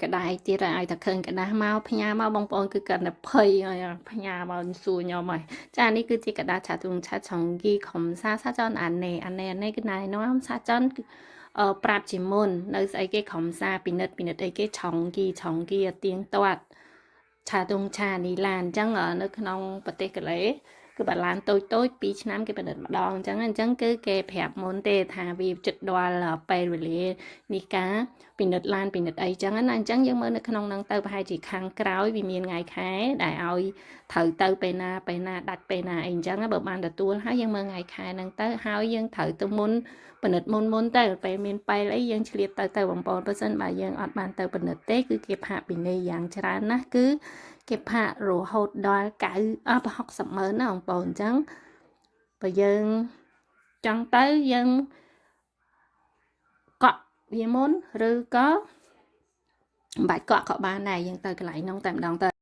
cái đài tiệt ra ai ta khơi cái đá mauพญาmau bong bong គឺកាន់តែភ័យហើយพญาមកសួរខ្ញុំហើយចានេះគឺជាកដាឆាទុងឆាឆងគីខំសាសាចនអានេះគឺណៃនោះសាចនប្រាប់ជាមុននៅស្អីគេខំសាពិនិត្យអីគេឆងគីទៀងទាត់ឆាទុងឆានីឡានអញ្ចឹងនៅក្នុងប្រទេសកូរ៉េគឺបាឡានតូច2ឆ្នាំគេពិនិត្យម្ដងអញ្ចឹងគឺគេប្រាប់មុនទេថាវាចិត្តដល់ពេលវេលានេះការពិនិត្យឡានពិនិត្យអីចឹងណាអញ្ចឹងយើងមើលនៅក្នុងហ្នឹងទៅប្រហែលជាខាងក្រោយវាមានថ្ងៃខែដែលឲ្យត្រូវទៅពេលណាដាច់ពេលណាអីអញ្ចឹងបើបានទទួលហើយយើងមើលថ្ងៃខែហ្នឹងទៅហើយយើងត្រូវទៅមុនពិនិត្យមុនទៅពេលមានប៉ែលអីយើងឆ្លៀតទៅបងប្អូនបើសិនបើយើងអត់បានទៅពិនិត្យទេគឺគេផាកពិន័យយ៉ាងច្រើនណាស់គឺគេផាករហូតដល់60ម៉ឺនណាបងប្អូនអញ្ចឹងបើយើងចង់ទៅយើងកក់វាមុនឬក៏មិនបាច់កក់ក៏បានដែរយើងទៅកន្លែងនោះតែម្ដងទៅ